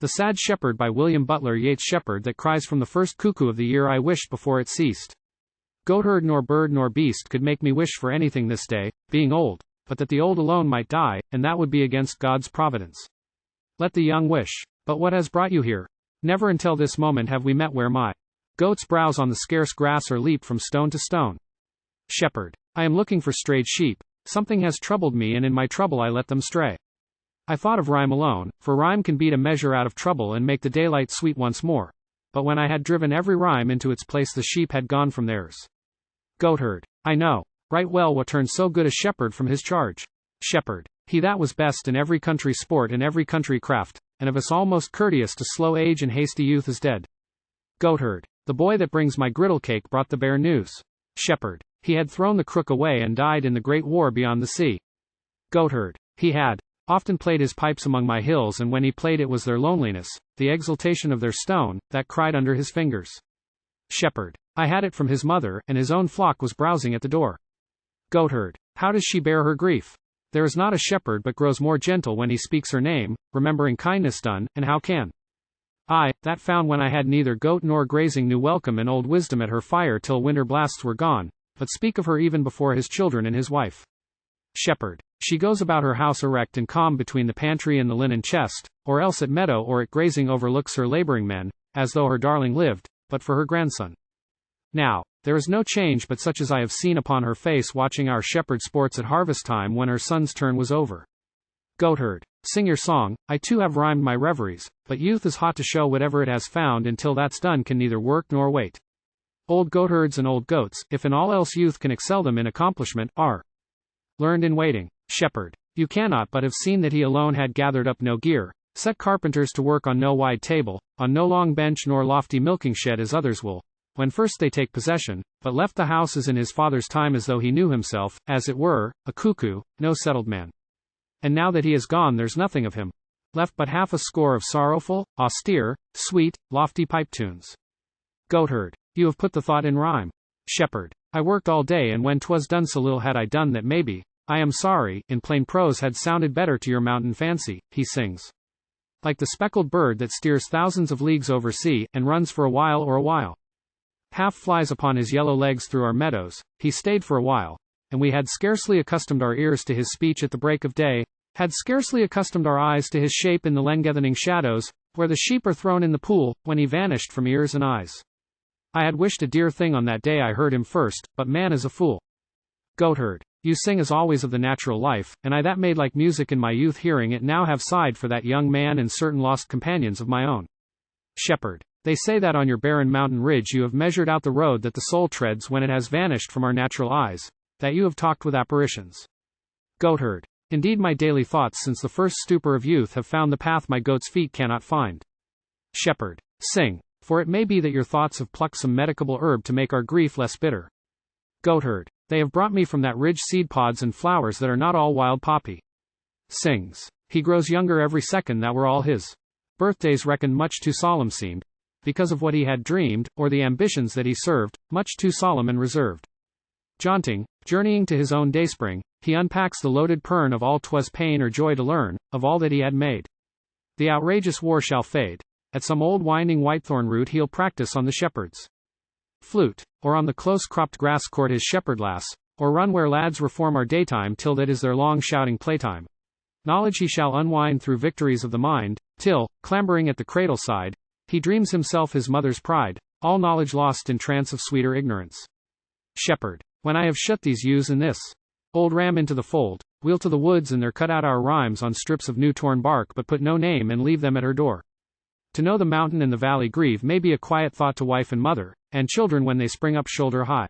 The Sad Shepherd by William Butler Yeats. Shepherd that cries from the first cuckoo of the year, I wished before it ceased. Goatherd nor bird nor beast could make me wish for anything this day, being old, but that the old alone might die, and that would be against God's providence. Let the young wish. But what has brought you here? Never until this moment have we met where my goats browse on the scarce grass or leap from stone to stone. Shepherd. I am looking for strayed sheep. Something has troubled me, and in my trouble I let them stray. I thought of rhyme alone, for rhyme can beat a measure out of trouble and make the daylight sweet once more. But when I had driven every rhyme into its place, the sheep had gone from theirs. Goatherd. I know right well what turned so good a shepherd from his charge. Shepherd. He that was best in every country sport and every country craft, and of us all most courteous to slow age and hasty youth, is dead. Goatherd. The boy that brings my griddle cake brought the bear news. Shepherd. He had thrown the crook away and died in the great war beyond the sea. Goatherd. He had often played his pipes among my hills, and when he played it was their loneliness, the exultation of their stone, that cried under his fingers. Shepherd. I had it from his mother, and his own flock was browsing at the door. Goatherd. How does she bear her grief? There is not a shepherd but grows more gentle when he speaks her name, remembering kindness done, and how can I, that found when I had neither goat nor grazing, knew welcome and old wisdom at her fire till winter blasts were gone, but speak of her even before his children and his wife. Shepherd. She goes about her house erect and calm between the pantry and the linen chest, or else at meadow or at grazing overlooks her laboring men, as though her darling lived, but for her grandson. Now, there is no change but such as I have seen upon her face watching our shepherd sports at harvest time when her son's turn was over. Goatherd. Sing your song. I too have rhymed my reveries, but youth is hot to show whatever it has found, and till that's done can neither work nor wait. Old goatherds and old goats, if in all else youth can excel them in accomplishment, are learned in waiting. Shepherd. You cannot but have seen that he alone had gathered up no gear, set carpenters to work on no wide table, on no long bench nor lofty milking shed as others will, when first they take possession, but left the house as in his father's time, as though he knew himself, as it were, a cuckoo, no settled man. And now that he is gone, there's nothing of him left but half a score of sorrowful, austere, sweet, lofty pipe tunes. Goatherd. You have put the thought in rhyme. Shepherd. I worked all day, and when 'twas done so little had I done that maybe, I am sorry, in plain prose had sounded better to your mountain fancy. He sings like the speckled bird that steers thousands of leagues over sea, and runs for a while or a while. Half flies upon his yellow legs through our meadows. He stayed for a while, and we had scarcely accustomed our ears to his speech at the break of day, had scarcely accustomed our eyes to his shape in the len-gathering shadows, where the sheep are thrown in the pool, when he vanished from ears and eyes. I had wished a dear thing on that day I heard him first, but man is a fool. Goatherd. You sing as always of the natural life, and I that made like music in my youth hearing it now have sighed for that young man and certain lost companions of my own. Shepherd. They say that on your barren mountain ridge you have measured out the road that the soul treads when it has vanished from our natural eyes, that you have talked with apparitions. Goatherd. Indeed my daily thoughts since the first stupor of youth have found the path my goat's feet cannot find. Shepherd. Sing, for it may be that your thoughts have plucked some medicable herb to make our grief less bitter. Goatherd. They have brought me from that ridge seed pods and flowers that are not all wild poppy. Sings. He grows younger every second that were all his birthdays reckoned much too solemn seemed, because of what he had dreamed, or the ambitions that he served, much too solemn and reserved. Jaunting, journeying to his own dayspring, he unpacks the loaded pern of all 'twas pain or joy to learn, of all that he had made. The outrageous war shall fade. At some old winding whitethorn root he'll practice on the shepherd's flute, or on the close-cropped grass court his shepherd lass, or run where lads reform our daytime till that is their long shouting playtime. Knowledge he shall unwind through victories of the mind, till, clambering at the cradle side, he dreams himself his mother's pride, all knowledge lost in trance of sweeter ignorance. Shepherd. When I have shut these ewes and this old ram into the fold, we'll to the woods and there cut out our rhymes on strips of new torn bark, but put no name and leave them at her door. To know the mountain and the valley grieve may be a quiet thought to wife and mother, and children when they spring up shoulder high.